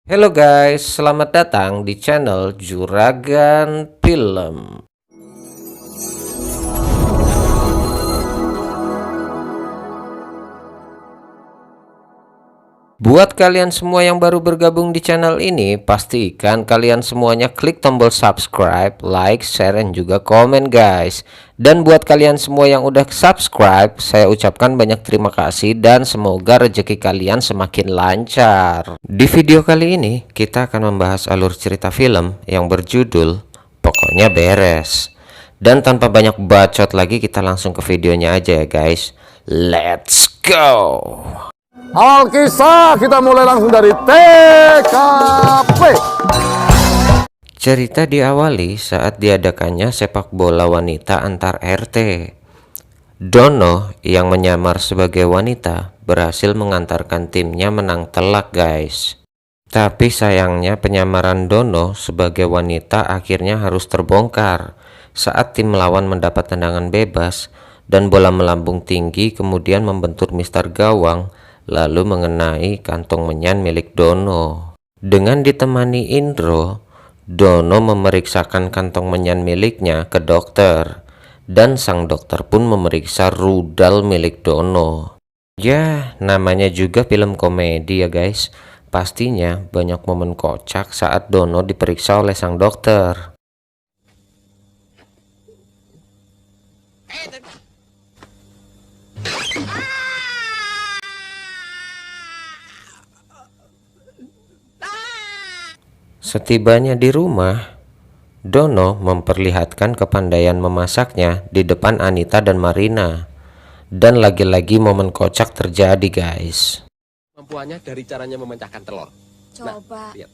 Halo guys, selamat datang di channel Juragan Film. Buat kalian semua yang baru bergabung di channel ini, pastikan kalian semuanya klik tombol subscribe, like, share, dan juga komen guys. Dan buat kalian semua yang udah subscribe, saya ucapkan banyak terima kasih dan semoga rezeki kalian semakin lancar. Di video kali ini, kita akan membahas alur cerita film yang berjudul Pokoknya Beres. Dan tanpa banyak bacot lagi, kita langsung ke videonya aja ya guys. Let's go! Awal kisah kita mulai langsung dari TKP. Cerita diawali saat diadakannya sepak bola wanita antar RT. Dono yang menyamar sebagai wanita berhasil mengantarkan timnya menang telak guys. Tapi sayangnya penyamaran Dono sebagai wanita akhirnya harus terbongkar saat tim melawan mendapat tendangan bebas dan bola melambung tinggi kemudian membentur mister gawang lalu mengenai kantong menyan milik Dono. Dengan ditemani Indro, Dono memeriksakan kantong menyan miliknya ke dokter, dan sang dokter pun memeriksa rudal milik Dono. Ya, namanya juga film komedi ya guys. Pastinya banyak momen kocak saat Dono diperiksa oleh sang dokter. Setibanya di rumah, Dono memperlihatkan kepandaian memasaknya di depan Anita dan Marina. Dan lagi-lagi momen kocak terjadi guys. Kemampuannya dari caranya memecahkan telur. Coba. Lihat.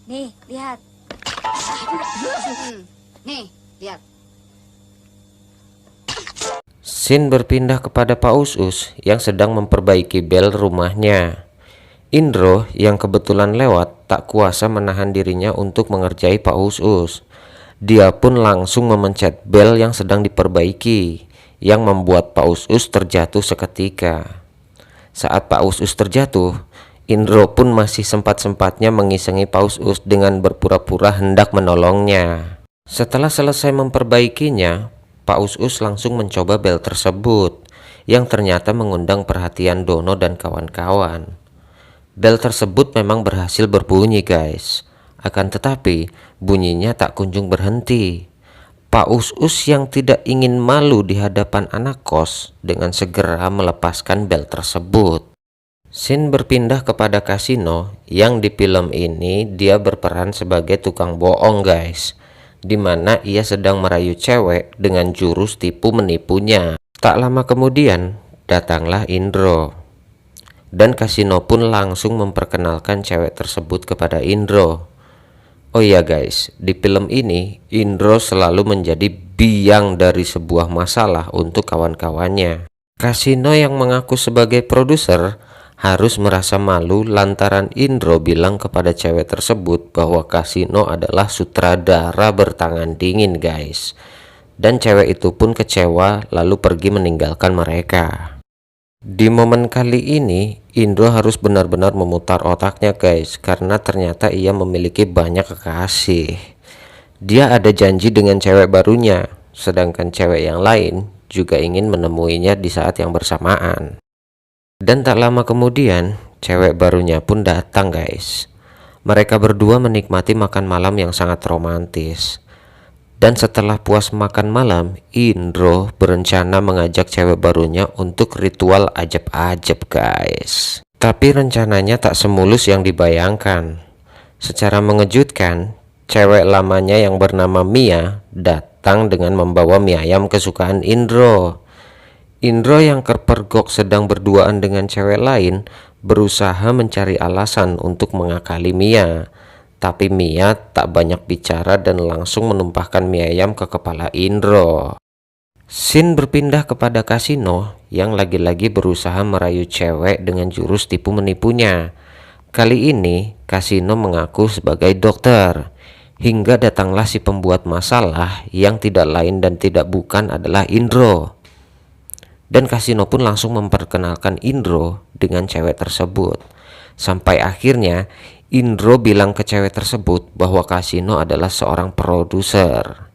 Nih, lihat. Nih, lihat. Scene berpindah kepada Pak Us yang sedang memperbaiki bel rumahnya. Indro yang kebetulan lewat tak kuasa menahan dirinya untuk mengerjai Pak Us. Dia pun langsung memencet bel yang sedang diperbaiki, yang membuat Pak Us terjatuh seketika. Saat Pak Us terjatuh, Indro pun masih sempat-sempatnya mengisengi Pak Us dengan berpura-pura hendak menolongnya. Setelah selesai memperbaikinya, Pak Us langsung mencoba bel tersebut, yang ternyata mengundang perhatian Dono dan kawan-kawan. Bel tersebut memang berhasil berbunyi guys. Akan tetapi bunyinya tak kunjung berhenti. Pak Us yang tidak ingin malu di hadapan anak kos dengan segera melepaskan bel tersebut. Scene berpindah kepada Kasino yang di film ini dia berperan sebagai tukang bohong guys. Dimana ia sedang merayu cewek dengan jurus tipu menipunya. Tak lama kemudian datanglah Indro. Dan Kasino pun langsung memperkenalkan cewek tersebut kepada Indro. Oh iya guys, di film ini Indro selalu menjadi biang dari sebuah masalah untuk kawan-kawannya. Kasino yang mengaku sebagai produser harus merasa malu lantaran Indro bilang kepada cewek tersebut bahwa Kasino adalah sutradara bertangan dingin guys. Dan cewek itu pun kecewa lalu pergi meninggalkan mereka. Di momen kali ini, Indro harus benar-benar memutar otaknya guys, karena ternyata ia memiliki banyak kekasih. Dia ada janji dengan cewek barunya, sedangkan cewek yang lain juga ingin menemuinya di saat yang bersamaan. Dan tak lama kemudian, cewek barunya pun datang guys. Mereka berdua menikmati makan malam yang sangat romantis. Dan setelah puas makan malam, Indro berencana mengajak cewek barunya untuk ritual ajab-ajab guys. Tapi rencananya tak semulus yang dibayangkan. Secara mengejutkan, cewek lamanya yang bernama Mia datang dengan membawa mie ayam kesukaan Indro. Indro yang kepergok sedang berduaan dengan cewek lain berusaha mencari alasan untuk mengakali Mia. Tapi Mia tak banyak bicara dan langsung menumpahkan mie ayam ke kepala Indro. Scene berpindah kepada Kasino yang lagi-lagi berusaha merayu cewek dengan jurus tipu menipunya. Kali ini Kasino mengaku sebagai dokter. Hingga datanglah si pembuat masalah yang tidak lain dan tidak bukan adalah Indro. Dan Kasino pun langsung memperkenalkan Indro dengan cewek tersebut. Sampai akhirnya Indro bilang ke cewek tersebut bahwa Kasino adalah seorang produser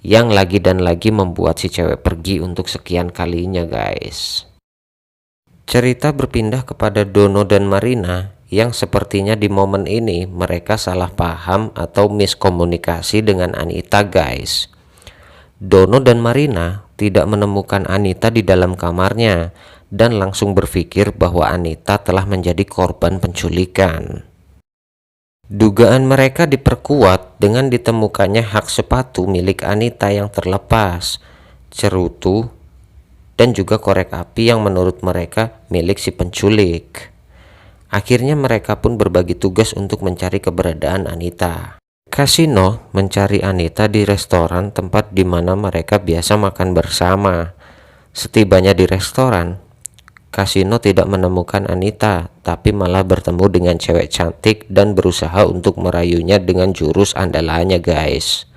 yang lagi dan lagi membuat si cewek pergi untuk sekian kalinya, guys. Cerita berpindah kepada Dono dan Marina yang sepertinya di momen ini mereka salah paham atau miskomunikasi dengan Anita, guys. Dono dan Marina tidak menemukan Anita di dalam kamarnya dan langsung berpikir bahwa Anita telah menjadi korban penculikan. Dugaan mereka diperkuat dengan ditemukannya hak sepatu milik Anita yang terlepas, cerutu, dan juga korek api yang menurut mereka milik si penculik. Akhirnya mereka pun berbagi tugas untuk mencari keberadaan Anita. Kasino mencari Anita di restoran tempat di mana mereka biasa makan bersama. Setibanya di restoran, Kasino tidak menemukan Anita, tapi malah bertemu dengan cewek cantik dan berusaha untuk merayunya dengan jurus andalannya, guys.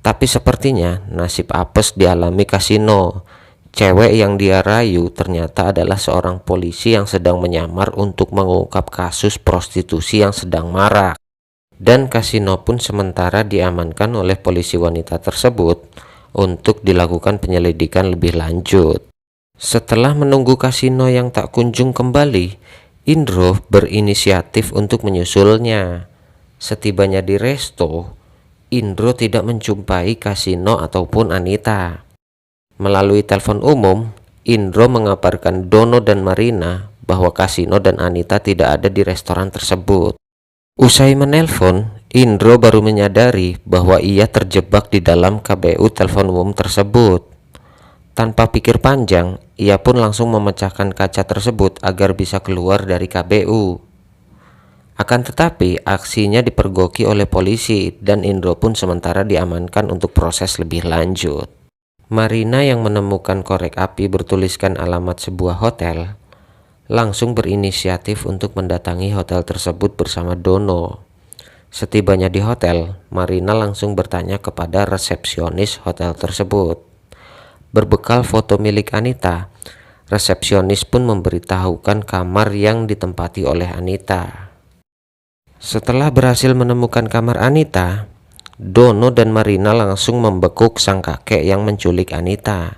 Tapi sepertinya nasib apes dialami Kasino. Cewek yang dia rayu ternyata adalah seorang polisi yang sedang menyamar untuk mengungkap kasus prostitusi yang sedang marak. Dan Kasino pun sementara diamankan oleh polisi wanita tersebut untuk dilakukan penyelidikan lebih lanjut. Setelah menunggu Kasino yang tak kunjung kembali, Indro berinisiatif untuk menyusulnya. Setibanya di resto, Indro tidak menjumpai Kasino ataupun Anita. Melalui telepon umum, Indro mengabarkan Dono dan Marina bahwa Kasino dan Anita tidak ada di restoran tersebut. Usai menelpon, Indro baru menyadari bahwa ia terjebak di dalam KBU telepon umum tersebut. Tanpa pikir panjang, ia pun langsung memecahkan kaca tersebut agar bisa keluar dari KBU. Akan tetapi, aksinya dipergoki oleh polisi dan Indro pun sementara diamankan untuk proses lebih lanjut. Marina yang menemukan korek api bertuliskan alamat sebuah hotel langsung berinisiatif untuk mendatangi hotel tersebut bersama Dono. Setibanya di hotel, Marina langsung bertanya kepada resepsionis hotel tersebut. Berbekal foto milik Anita, resepsionis pun memberitahukan kamar yang ditempati oleh Anita. Setelah berhasil menemukan kamar Anita, Dono dan Marina langsung membekuk sang kakek yang menculik Anita.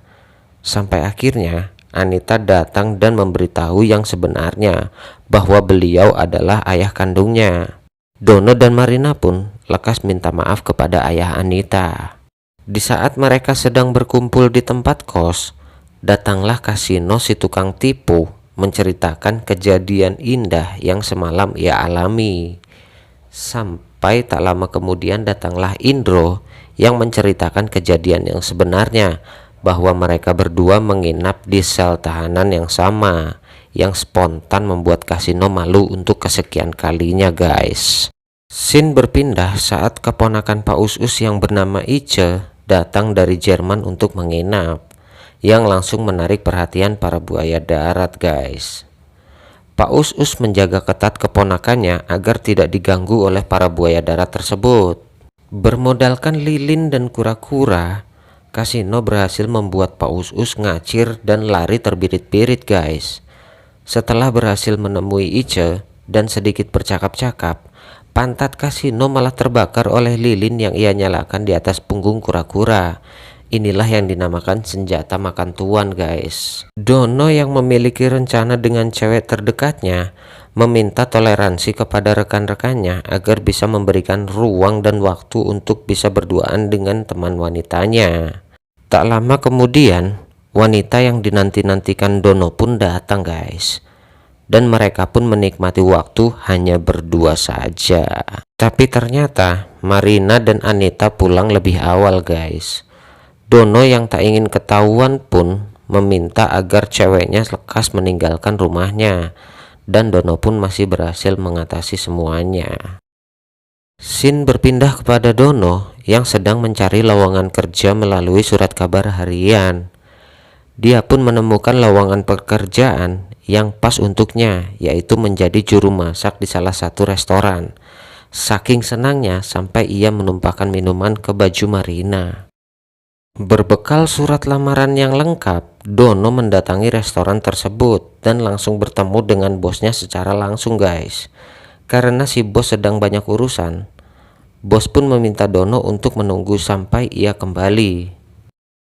Sampai akhirnya Anita datang dan memberitahu yang sebenarnya bahwa beliau adalah ayah kandungnya. Dono dan Marina pun lekas minta maaf kepada ayah Anita. Di saat mereka sedang berkumpul di tempat kos, datanglah Kasino si tukang tipu menceritakan kejadian indah yang semalam ia alami. Sampai tak lama kemudian datanglah Indro yang menceritakan kejadian yang sebenarnya, bahwa mereka berdua menginap di sel tahanan yang sama, yang spontan membuat Kasino malu untuk kesekian kalinya, guys. Scene berpindah saat keponakan Pak Us-Us yang bernama Ice datang dari Jerman untuk menginap, yang langsung menarik perhatian para buaya darat, guys. Pak Us-Us menjaga ketat keponakannya agar tidak diganggu oleh para buaya darat tersebut. Bermodalkan lilin dan kura-kura, Kasino berhasil membuat Pak Us-Us ngacir dan lari terbirit-birit, guys. Setelah berhasil menemui Ice dan sedikit bercakap-cakap, pantat Kasino malah terbakar oleh lilin yang ia nyalakan di atas punggung kura-kura. Inilah yang dinamakan senjata makan tuan, guys. Dono yang memiliki rencana dengan cewek terdekatnya meminta toleransi kepada rekan-rekannya agar bisa memberikan ruang dan waktu untuk bisa berduaan dengan teman wanitanya. Tak lama kemudian, wanita yang dinanti-nantikan Dono pun datang, guys. Dan mereka pun menikmati waktu hanya berdua saja. Tapi ternyata Marina dan Anita pulang lebih awal, guys. Dono yang tak ingin ketahuan pun meminta agar ceweknya lekas meninggalkan rumahnya, dan Dono pun masih berhasil mengatasi semuanya. Scene berpindah kepada Dono yang sedang mencari lowongan kerja melalui surat kabar harian. Dia pun menemukan lowongan pekerjaan yang pas untuknya, yaitu menjadi juru masak di salah satu restoran. Saking senangnya sampai ia menumpahkan minuman ke baju Marina. Berbekal surat lamaran yang lengkap, Dono mendatangi restoran tersebut dan langsung bertemu dengan bosnya secara langsung guys. Karena si bos sedang banyak urusan, bos pun meminta Dono untuk menunggu sampai ia kembali.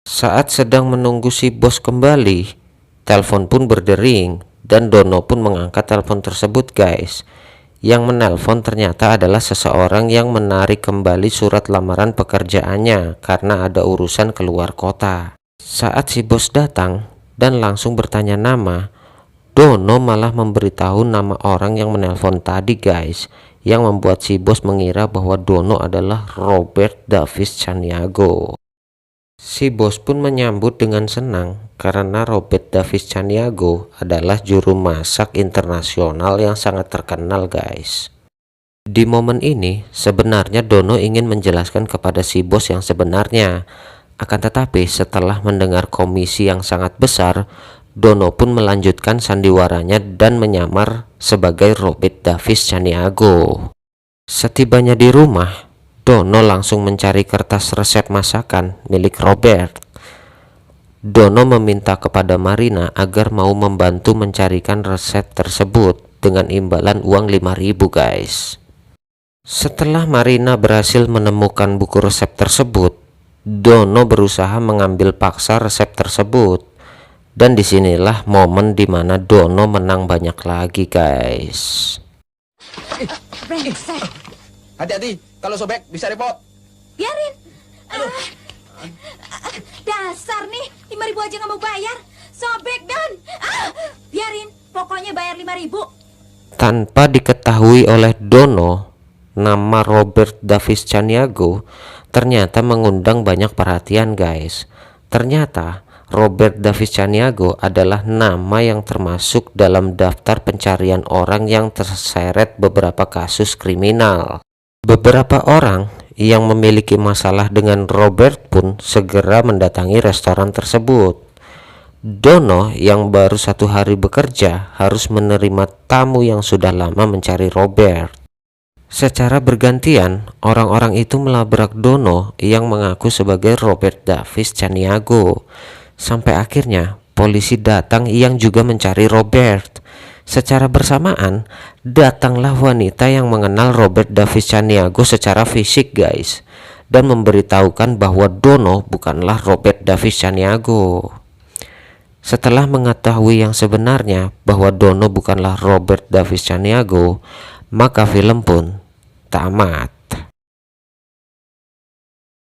Saat sedang menunggu si bos kembali, telepon pun berdering dan Dono pun mengangkat telepon tersebut guys. Yang menelpon ternyata adalah seseorang yang menarik kembali surat lamaran pekerjaannya karena ada urusan keluar kota. Saat si bos datang dan langsung bertanya nama, Dono malah memberitahu nama orang yang menelpon tadi guys, yang membuat si bos mengira bahwa Dono adalah Robert Davis Caniago. Si bos pun menyambut dengan senang karena Robert Davis Caniago adalah juru masak internasional yang sangat terkenal guys. Di momen ini sebenarnya Dono ingin menjelaskan kepada si bos yang sebenarnya. Akan tetapi setelah mendengar komisi yang sangat besar, Dono pun melanjutkan sandiwaranya dan menyamar sebagai Robert Davis Caniago. Setibanya di rumah, Dono langsung mencari kertas resep masakan milik Robert. Dono meminta kepada Marina agar mau membantu mencarikan resep tersebut dengan imbalan uang 5.000 guys. Setelah Marina berhasil menemukan buku resep tersebut, Dono berusaha mengambil paksa resep tersebut. Dan disinilah momen dimana Dono menang banyak lagi guys. Brengsek. Hati-hati, kalau sobek bisa repot. Biarin. Dasar nih, 5.000 aja nggak mau bayar. Sobek dan. Biarin, pokoknya bayar 5.000. Tanpa diketahui oleh Dono, nama Robert Davis Caniago ternyata mengundang banyak perhatian guys. Ternyata Robert Davis Caniago adalah nama yang termasuk dalam daftar pencarian orang yang terseret beberapa kasus kriminal. Beberapa orang yang memiliki masalah dengan Robert pun segera mendatangi restoran tersebut. Dono yang baru 1 hari bekerja harus menerima tamu yang sudah lama mencari Robert. Secara bergantian, orang-orang itu melabrak Dono yang mengaku sebagai Robert Davis Caniago. Sampai akhirnya polisi datang yang juga mencari Robert. Secara bersamaan, datanglah wanita yang mengenal Robert Davis Caniago secara fisik guys, dan memberitahukan bahwa Dono bukanlah Robert Davis Caniago. Setelah mengetahui yang sebenarnya bahwa Dono bukanlah Robert Davis Caniago, maka film pun tamat.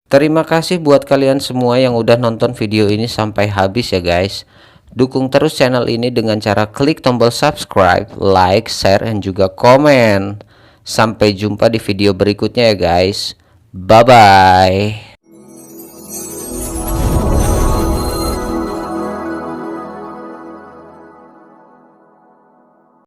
Terima kasih buat kalian semua yang udah nonton video ini sampai habis ya guys. Dukung terus channel ini dengan cara klik tombol subscribe, like, share, dan juga komen. Sampai jumpa di video berikutnya ya guys. Bye-bye.